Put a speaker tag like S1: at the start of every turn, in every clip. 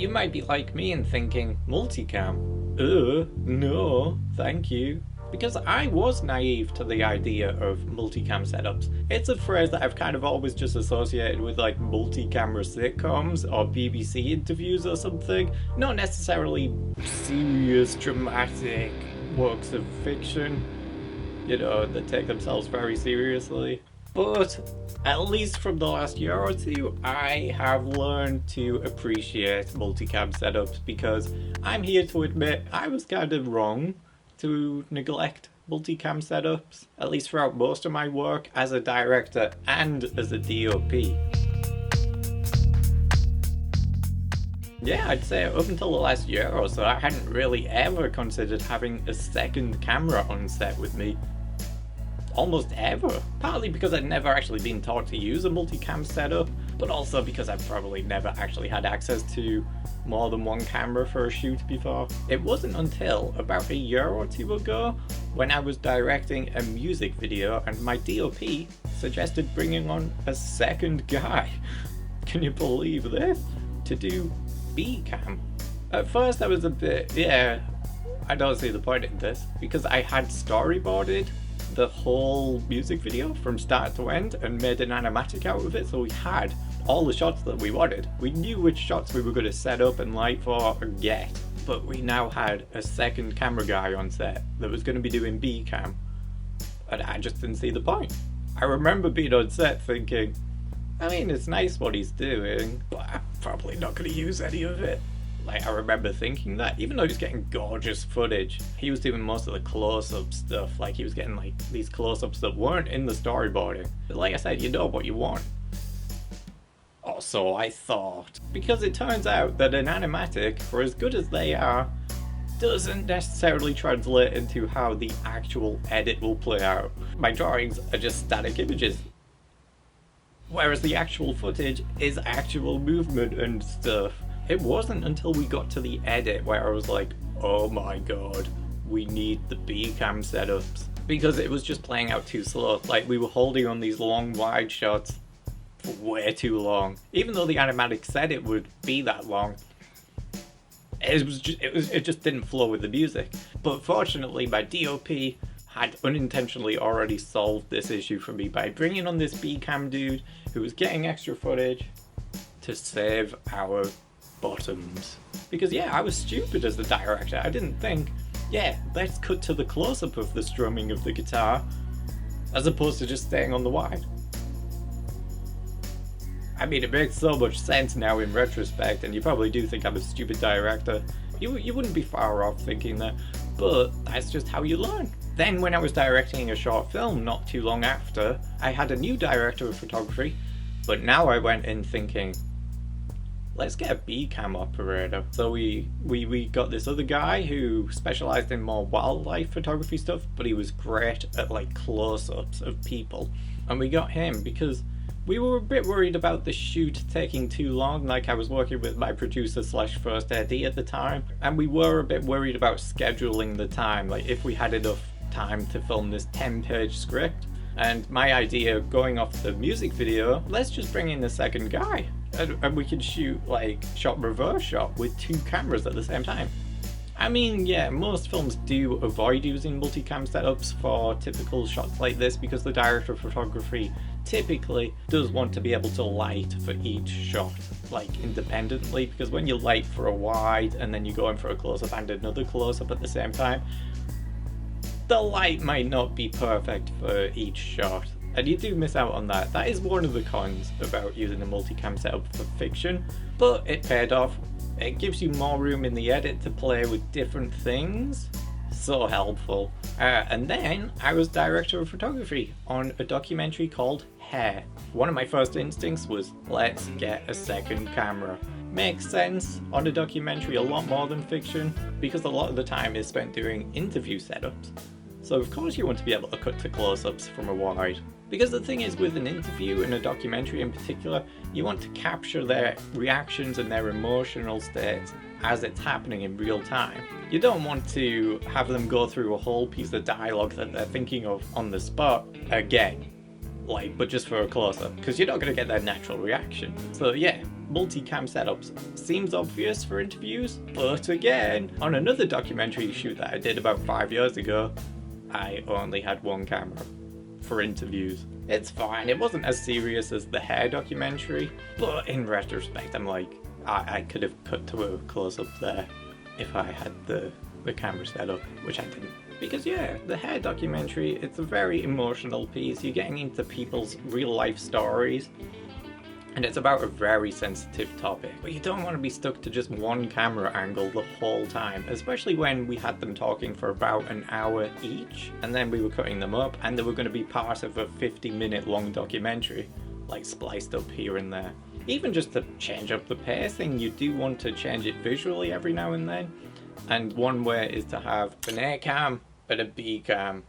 S1: you might be like me and thinking, multicam? No, thank you. Because I was naive to the idea of multicam setups. It's a phrase that I've kind of always just associated with like multi-camera sitcoms or BBC interviews or something. Not necessarily serious, dramatic works of fiction, you know, that take themselves very seriously. But at least from the last year or two, I have learned to appreciate multicam setups because I'm here to admit I was kind of wrong to neglect multicam setups, at least throughout most of my work as a director and as a DOP. Yeah, I'd say up until the last year or so, I hadn't really ever considered having a second camera on set with me. Almost ever. Partly because I'd never actually been taught to use a multicam setup, but also because I've probably never actually had access to more than one camera for a shoot before. It wasn't until about a year or two ago when I was directing a music video and my DOP suggested bringing on a second guy. Can you believe this? To do B-cam. At first I was a bit, I don't see the point in this, because I had storyboarded the whole music video from start to end and made an animatic out of it, so we had all the shots that we wanted. We knew which shots we were going to set up and light for and get, but we now had a second camera guy on set that was going to be doing B-cam, and I just didn't see the point. I remember being on set thinking, I mean, it's nice what he's doing, but I'm probably not going to use any of it. Like, I remember thinking that, even though he was getting gorgeous footage, he was doing most of the close-up stuff. Like, he was getting, like, these close-ups that weren't in the storyboarding. But like I said, you know what you want. Or so I thought. Because it turns out that an animatic, for as good as they are, doesn't necessarily translate into how the actual edit will play out. My drawings are just static images. Whereas the actual footage is actual movement and stuff. It wasn't until we got to the edit where I was like, oh my god, we need the B-cam setups. Because it was just playing out too slow. Like, we were holding on these long wide shots for way too long. Even though the animatic said it would be that long, it just didn't flow with the music. But fortunately, my DOP had unintentionally already solved this issue for me by bringing on this B-cam dude who was getting extra footage to save our bottoms. Because I was stupid as the director. I didn't think, let's cut to the close-up of the strumming of the guitar as opposed to just staying on the wide. I mean, it makes so much sense now in retrospect, and you probably do think I'm a stupid director. You wouldn't be far off thinking that, but that's just how you learn. Then when I was directing a short film not too long after, I had a new director of photography, but now I went in thinking, let's get a B-cam operator. So we got this other guy who specialized in more wildlife photography stuff, but he was great at like close-ups of people. And we got him because we were a bit worried about the shoot taking too long. Like, I was working with my producer / first AD at the time, and we were a bit worried about scheduling the time, like if we had enough time to film this 10-page script. And my idea, going off the music video, let's just bring in the second guy. And we could shoot like shot reverse shot with two cameras at the same time. I mean, most films do avoid using multicam setups for typical shots like this because the director of photography typically does want to be able to light for each shot, like independently, because when you light for a wide and then you go in for a close-up and another close-up at the same time, the light might not be perfect for each shot. And you do miss out on that. That is one of the cons about using a multicam setup for fiction, but it paid off. It gives you more room in the edit to play with different things. So helpful. And then I was director of photography on a documentary called Hair. One of my first instincts was, let's get a second camera. Makes sense on a documentary a lot more than fiction, because a lot of the time is spent doing interview setups. So of course you want to be able to cut to close-ups from a wide. Because the thing is, with an interview and a documentary in particular, you want to capture their reactions and their emotional states as it's happening in real time. You don't want to have them go through a whole piece of dialogue that they're thinking of on the spot again, but just for a close-up, because you're not going to get their natural reaction. So multicam setups seems obvious for interviews, but again, on another documentary shoot that I did about 5 years ago, I only had one camera for interviews. It's fine, it wasn't as serious as the hair documentary, but in retrospect I'm like, I could have cut to a close-up there if I had the camera set up, which I didn't. Because yeah, the hair documentary, it's a very emotional piece. You're getting into people's real life stories, and it's about a very sensitive topic. But you don't want to be stuck to just one camera angle the whole time, especially when we had them talking for about an hour each, and then we were cutting them up, and they were going to be part of a 50-minute long documentary, like spliced up here and there. Even just to change up the pacing, you do want to change it visually every now and then. And one way is to have an A cam and a B cam,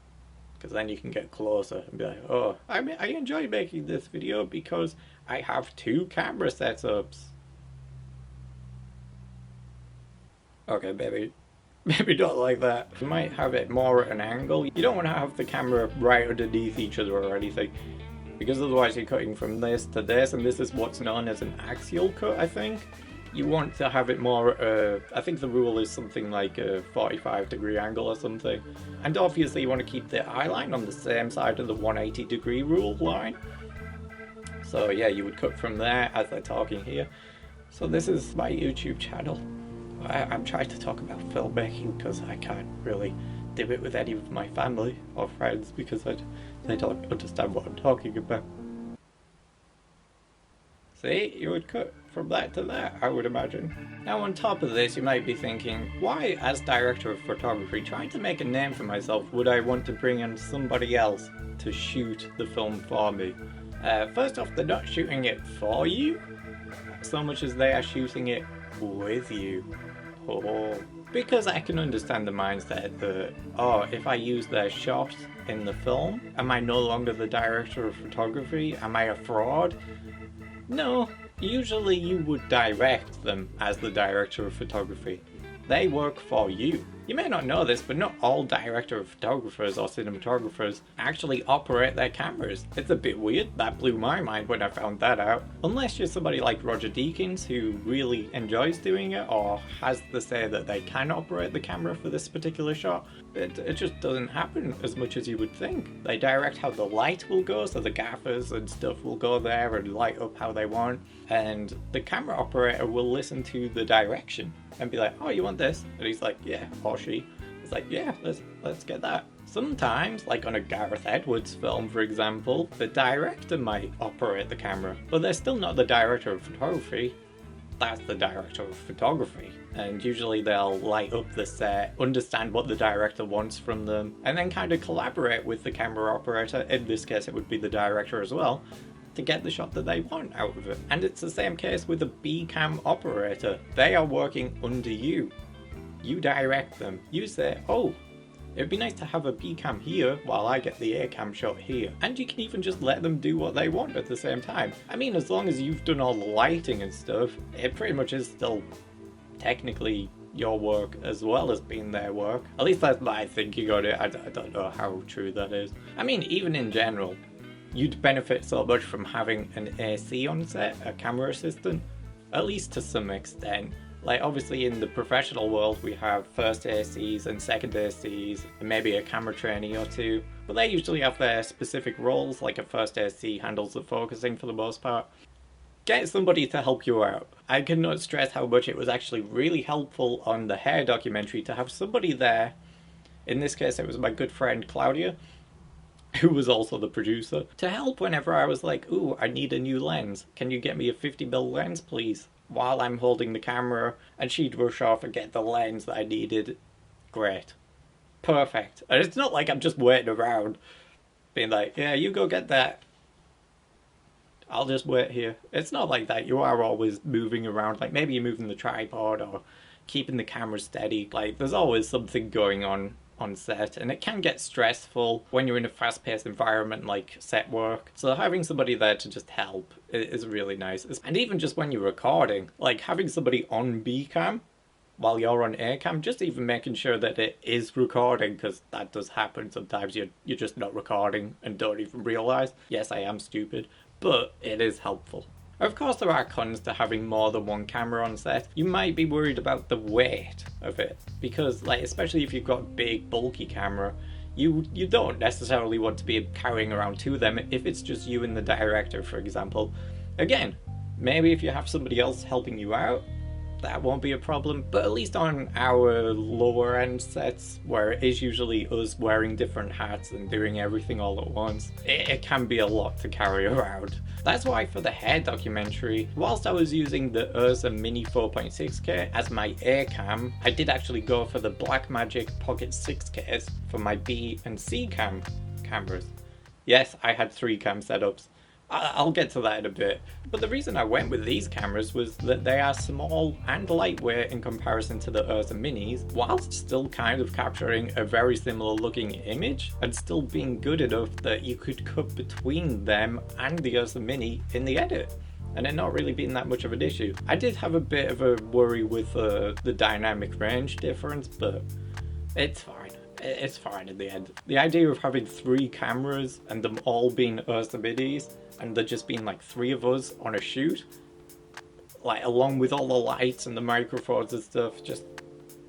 S1: because then you can get closer and be like, oh, I enjoy making this video because I have 2 camera setups. Okay, maybe not like that. You might have it more at an angle. You don't want to have the camera right underneath each other or anything, because otherwise you're cutting from this to this, and this is what's known as an axial cut, I think. You want to have it more, I think the rule is something like a 45-degree angle or something. And obviously you want to keep the eye line on the same side of the 180-degree rule line. So yeah, you would cut from there as they're talking here. So this is my YouTube channel. I'm trying to talk about filmmaking because I can't really do it with any of my family or friends because they don't understand what I'm talking about. See, you would cut from that to that, I would imagine. Now on top of this, you might be thinking, why, as director of photography, trying to make a name for myself, would I want to bring in somebody else to shoot the film for me? First off, they're not shooting it for you, so much as they are shooting it with you. Oh. Because I can understand the mindset that, oh, if I use their shot in the film, am I no longer the director of photography? Am I a fraud? No, usually you would direct them as the director of photography. They work for you. You may not know this, but not all director of photographers or cinematographers actually operate their cameras. It's a bit weird. That blew my mind when I found that out. Unless you're somebody like Roger Deakins who really enjoys doing it or has the say that they can operate the camera for this particular shot. It just doesn't happen as much as you would think. They direct how the light will go, so the gaffers and stuff will go there and light up how they want. And the camera operator will listen to the direction and be like, oh, you want this? And he's like, yeah, or she. It's like, yeah, let's get that. Sometimes, like on a Gareth Edwards film, for example, the director might operate the camera, but they're still not the director of photography. That's the director of photography. And usually they'll light up the set, understand what the director wants from them, and then kind of collaborate with the camera operator, in this case it would be the director as well, to get the shot that they want out of it. And it's the same case with a B-cam operator. They are working under you. You direct them. You say, oh, it'd be nice to have a B-cam here while I get the A-cam shot here. And you can even just let them do what they want at the same time. I mean, as long as you've done all the lighting and stuff, it pretty much is still technically your work as well as being their work. At least that's my thinking on it. I don't know how true that is. I mean, even in general, you'd benefit so much from having an AC on set, a camera assistant, at least to some extent. Like, obviously in the professional world we have first ACs and second ACs and maybe a camera trainee or two, but they usually have their specific roles. Like a first AC handles the focusing for the most part. Get somebody to help you out. I cannot stress how much it was actually really helpful on the hair documentary to have somebody there. In this case it was my good friend Claudia, who was also the producer, to help whenever I was like, ooh, I need a new lens. Can you get me a 50mm lens, please? While I'm holding the camera, and she'd rush off and get the lens that I needed. Great. Perfect. And it's not like I'm just waiting around, being like, yeah, you go get that. I'll just wait here. It's not like that. You are always moving around. Like, maybe you're moving the tripod or keeping the camera steady. Like, there's always something going on set, and it can get stressful when you're in a fast-paced environment like set work. So having somebody there to just help is really nice. And even just when you're recording, like having somebody on B-cam while you're on A-cam, just even making sure that it is recording, because that does happen sometimes. You're just not recording and don't even realize. Yes, I am stupid, but it is helpful. Of course, there are cons to having more than one camera on set. You might be worried about the weight of it, because like, especially if you've got a big bulky camera, you don't necessarily want to be carrying around two of them if it's just you and the director, for example. Again, maybe if you have somebody else helping you out, that won't be a problem, but at least on our lower end sets, where it is usually us wearing different hats and doing everything all at once, it can be a lot to carry around. That's why for the hair documentary, whilst I was using the Ursa Mini 4.6K as my A cam, I did actually go for the Blackmagic Pocket 6Ks for my B and C cam cameras. Yes, I had 3 cam setups. I'll get to that in a bit, but the reason I went with these cameras was that they are small and lightweight in comparison to the Ursa Minis, whilst still kind of capturing a very similar looking image and still being good enough that you could cut between them and the Ursa Mini in the edit, and it not really being that much of an issue. I did have a bit of a worry with the dynamic range difference, but it's fine. It's fine in the end. The idea of having 3 cameras and them all being Ursa Minis, and there just being like 3 of us on a shoot, like along with all the lights and the microphones and stuff, just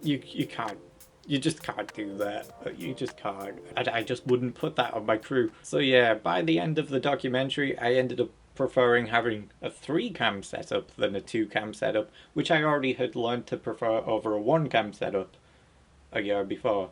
S1: you just can't do that. You just can't. I just wouldn't put that on my crew. So yeah, by the end of the documentary, I ended up preferring having a 3 cam setup than a 2 cam setup, which I already had learned to prefer over a 1 cam setup a year before.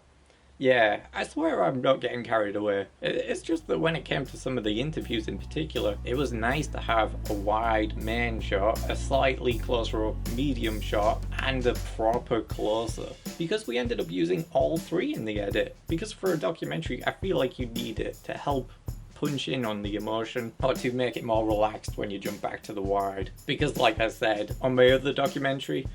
S1: Yeah, I swear I'm not getting carried away. It's just that when it came to some of the interviews in particular, it was nice to have a wide main shot, a slightly closer up medium shot, and a proper close-up. Because we ended up using all 3 in the edit. Because for a documentary, I feel like you need it to help punch in on the emotion, or to make it more relaxed when you jump back to the wide. Because like I said, on my other documentary,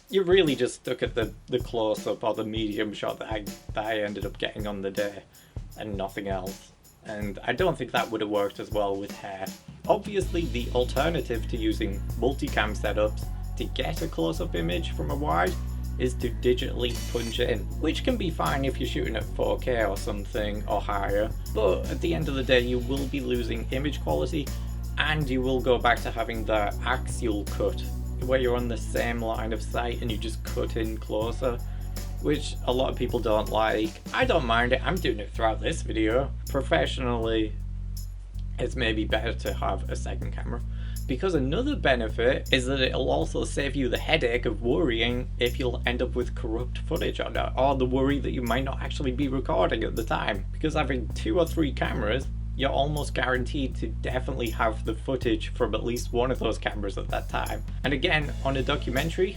S1: you really just stuck at the close-up or the medium shot that I ended up getting on the day, and nothing else. And I don't think that would have worked as well with hair. Obviously, the alternative to using multicam setups to get a close-up image from a wide is to digitally punch it in, which can be fine if you're shooting at 4K or something or higher, but at the end of the day you will be losing image quality, and you will go back to having the axial cut, where you're on the same line of sight and you just cut in closer, which a lot of people don't like. I don't mind it, I'm doing it throughout this video. Professionally, it's maybe better to have a second camera, because another benefit is that it'll also save you the headache of worrying if you'll end up with corrupt footage or not, or the worry that you might not actually be recording at the time. Because having 2 or 3 cameras, you're almost guaranteed to definitely have the footage from at least one of those cameras at that time. And again, on a documentary,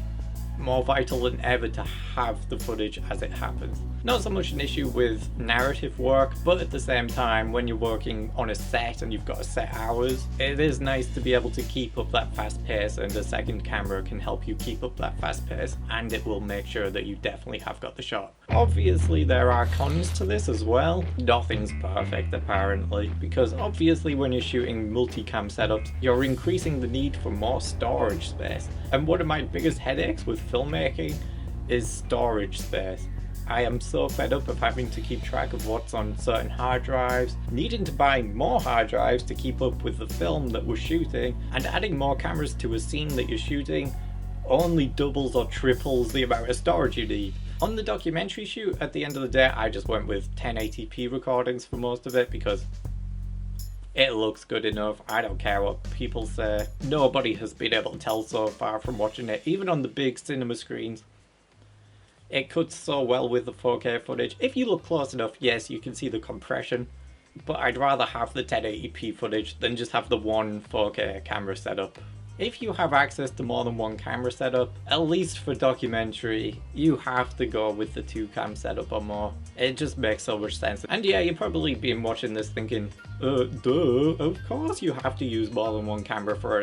S1: more vital than ever to have the footage as it happens. Not so much an issue with narrative work, but at the same time, when you're working on a set and you've got a set hours, it is nice to be able to keep up that fast pace, and a second camera can help you keep up that fast pace, and it will make sure that you definitely have got the shot. Obviously there are cons to this as well. Nothing's perfect apparently, because obviously when you're shooting multicam setups, you're increasing the need for more storage space. And one of my biggest headaches with filmmaking is storage space. I am so fed up of having to keep track of what's on certain hard drives, needing to buy more hard drives to keep up with the film that we're shooting, and adding more cameras to a scene that you're shooting only doubles or triples the amount of storage you need. On the documentary shoot, at the end of the day, I just went with 1080p recordings for most of it because it looks good enough. I don't care what people say. Nobody has been able to tell so far from watching it, even on the big cinema screens. It cuts so well with the 4K footage. If you look close enough, yes, you can see the compression, but I'd rather have the 1080p footage than just have the one 4K camera setup. If you have access to more than one camera setup, at least for documentary, you have to go with the 2 cam setup or more. It just makes so much sense. And yeah, you've probably been watching this thinking, duh, of course you have to use more than one camera for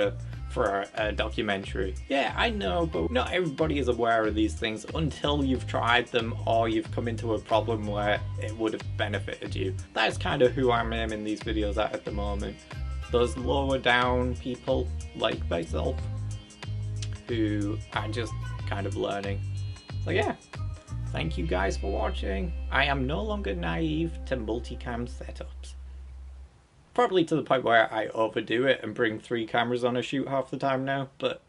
S1: a documentary. Yeah, I know, but not everybody is aware of these things until you've tried them or you've come into a problem where it would have benefited you. That's kind of who I'm aiming these videos at the moment. Those lower down people like myself who are just kind of learning. So yeah, thank you guys for watching. I am no longer naive to multicam setups. Probably to the point where I overdo it and bring three cameras on a shoot half the time now, but